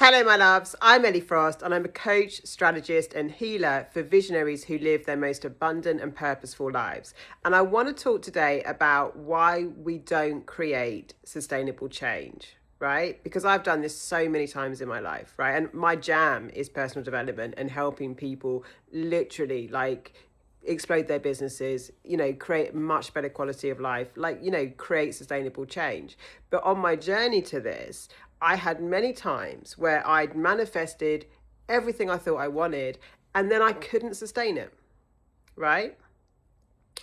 Hello, my loves. I'm Ellie Frost, and I'm a coach, strategist, and healer for visionaries who live their most abundant and purposeful lives. And I want to talk today about why we don't create sustainable change, right? Because I've done this so many times in my life, right? And my jam is personal development and helping people literally explode their businesses, create much better quality of life, create sustainable change. But on my journey to this, I had many times where I'd manifested everything I thought I wanted, and then I couldn't sustain it, right?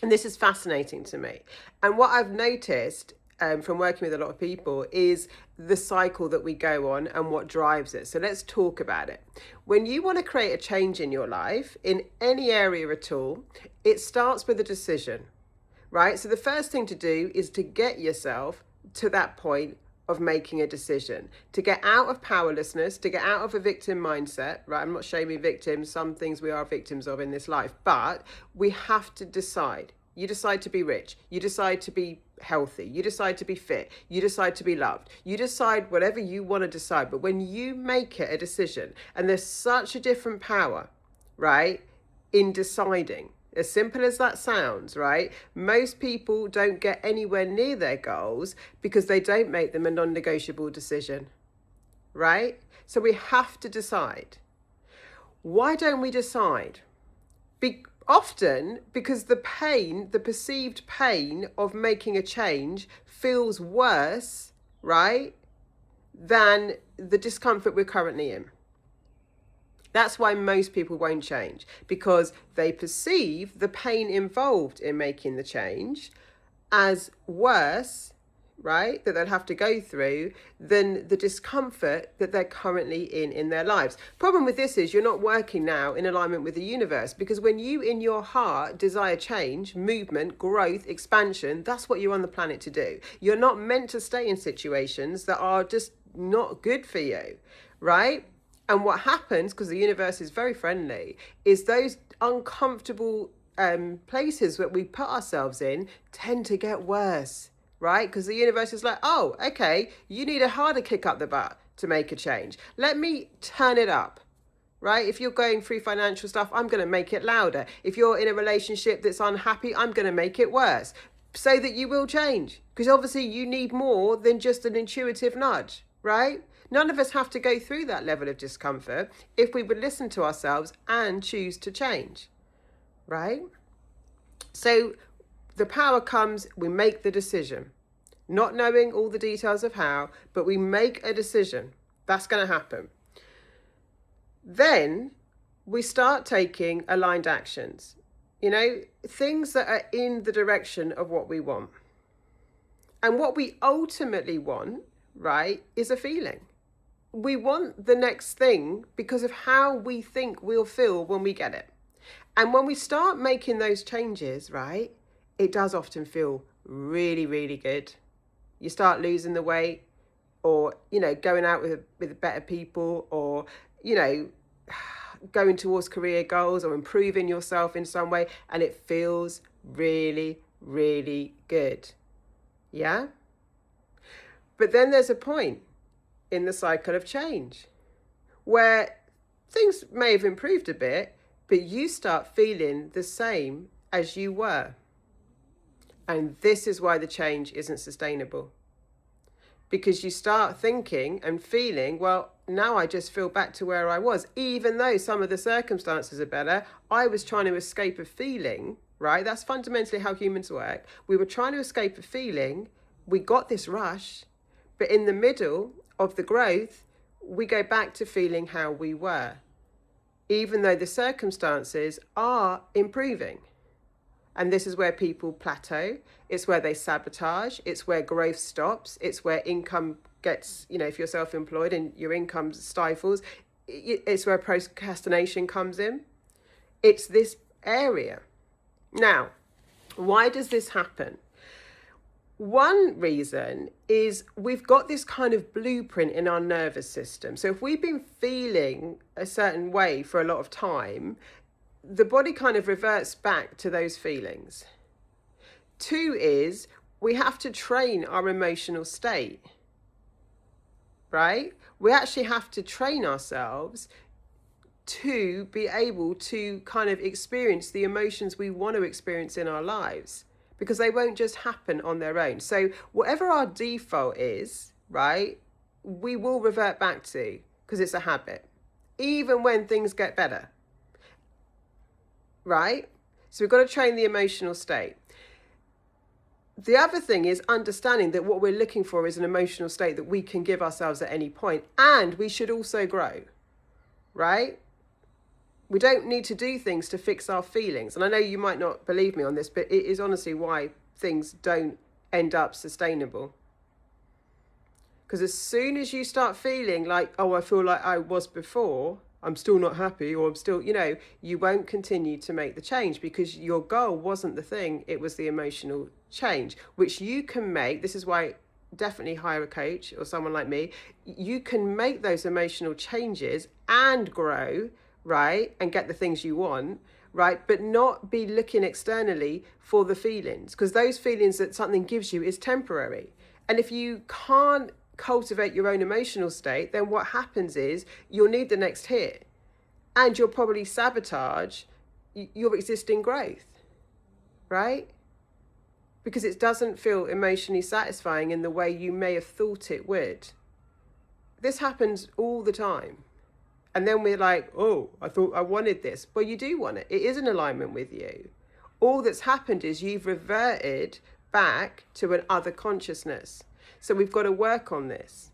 And this is fascinating to me. And what I've noticed from working with a lot of people is the cycle that we go on and what drives it. So let's talk about it. When you want to create a change in your life, in any area at all, it starts with a decision, right? So the first thing to do is to get yourself to that point of making a decision, to get out of powerlessness, to get out of a victim mindset, right? I'm not shaming victims. Some things we are victims of in this life, but we have to decide. You decide to be rich. You decide to be healthy. You decide to be fit. You decide to be loved. You decide whatever you want to decide. But when you make it a decision, and there's such a different power, right, in deciding. As simple as that sounds, right? Most people don't get anywhere near their goals because they don't make them a non-negotiable decision, right? So we have to decide. Why don't we decide? Often because the perceived pain of making a change feels worse, right, than the discomfort we're currently in. That's why most people won't change, because they perceive the pain involved in making the change as worse, right, that they'll have to go through than the discomfort that they're currently in their lives. Problem with this is you're not working now in alignment with the universe, because when you in your heart desire change, movement, growth, expansion, that's what you're on the planet to do. You're not meant to stay in situations that are just not good for you, right? And what happens, because the universe is very friendly, is those uncomfortable places that we put ourselves in tend to get worse, right? Because the universe is like, oh, okay, you need a harder kick up the butt to make a change. Let me turn it up, right? If you're going through financial stuff, I'm going to make it louder. If you're in a relationship that's unhappy, I'm going to make it worse so that you will change. Because obviously you need more than just an intuitive nudge, right? None of us have to go through that level of discomfort if we would listen to ourselves and choose to change, right? So the power comes, we make the decision, not knowing all the details of how, but we make a decision. That's going to happen. Then we start taking aligned actions, things that are in the direction of what we want. And what we ultimately want, right, is a feeling. We want the next thing because of how we think we'll feel when we get it. And when we start making those changes, right, it does often feel really, really good. You start losing the weight, or, going out with better people, or, going towards career goals or improving yourself in some way. And it feels really, really good. Yeah. But then there's a point in the cycle of change where things may have improved a bit, but you start feeling the same as you were. And this is why the change isn't sustainable. Because you start thinking and feeling, well, now I just feel back to where I was. Even though some of the circumstances are better, I was trying to escape a feeling, right? That's fundamentally how humans work. We were trying to escape a feeling. We got this rush, but in the middle of the growth, we go back to feeling how we were, even though the circumstances are improving. And this is where people plateau. It's where they sabotage. It's where growth stops. It's where income gets, if you're self-employed and your income stifles, it's where procrastination comes in. It's this area. Now, why does this happen? One reason is we've got this kind of blueprint in our nervous system. So if we've been feeling a certain way for a lot of time, the body kind of reverts back to those feelings. Two is we have to train our emotional state, right? We actually have to train ourselves to be able to kind of experience the emotions we want to experience in our lives, because they won't just happen on their own. So whatever our default is, right, we will revert back to, because it's a habit, even when things get better, right? So we've got to train the emotional state. The other thing is understanding that what we're looking for is an emotional state that we can give ourselves at any point, and we should also grow, right? We don't need to do things to fix our feelings. And I know you might not believe me on this, but it is honestly why things don't end up sustainable. Because as soon as you start feeling like, oh, I feel like I was before, I'm still not happy, or I'm still, you won't continue to make the change, because your goal wasn't the thing, it was the emotional change, which you can make. This is why definitely hire a coach or someone like me. You can make those emotional changes and grow, right, and get the things you want, right, but not be looking externally for the feelings, because those feelings that something gives you is temporary. And if you can't cultivate your own emotional state, then what happens is you'll need the next hit, and you'll probably sabotage your existing growth, right? Because it doesn't feel emotionally satisfying in the way you may have thought it would. This happens all the time. And then we're like, oh, I thought I wanted this. Well, you do want it. It is in alignment with you. All that's happened is you've reverted back to an other consciousness. So we've got to work on this.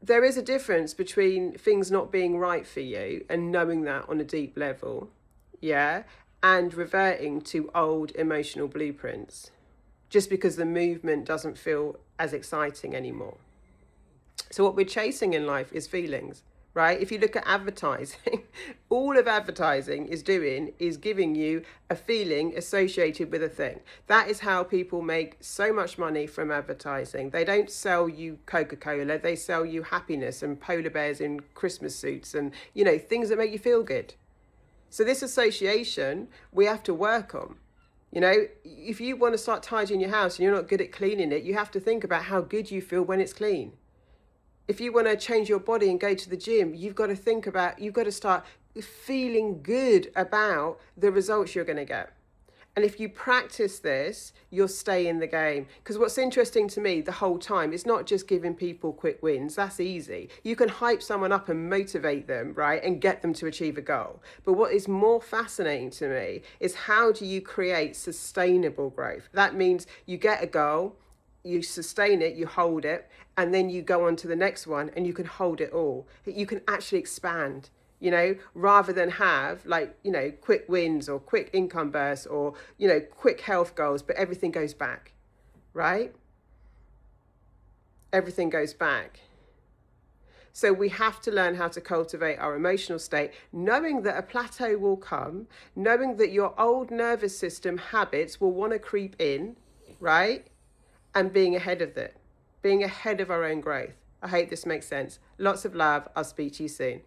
There is a difference between things not being right for you and knowing that on a deep level, yeah, and reverting to old emotional blueprints just because the movement doesn't feel as exciting anymore. So what we're chasing in life is feelings, right? If you look at advertising, all of advertising is doing is giving you a feeling associated with a thing. That is how people make so much money from advertising. They don't sell you Coca-Cola, they sell you happiness and polar bears in Christmas suits and, things that make you feel good. So this association we have to work on. If you want to start tidying your house and you're not good at cleaning it, you have to think about how good you feel when it's clean. If you want to change your body and go to the gym, you've got to start feeling good about the results you're going to get. And if you practice this, you'll stay in the game. Because what's interesting to me the whole time is not just giving people quick wins. That's easy. You can hype someone up and motivate them, right, and get them to achieve a goal. But what is more fascinating to me is how do you create sustainable growth? That means you get a goal, you sustain it, you hold it, and then you go on to the next one and you can hold it all. You can actually expand, rather than have quick wins or quick income bursts or, quick health goals, but everything goes back, right? Everything goes back. So we have to learn how to cultivate our emotional state, knowing that a plateau will come, knowing that your old nervous system habits will want to creep in, right? And being ahead of it, being ahead of our own growth. I hope this makes sense. Lots of love. I'll speak to you soon.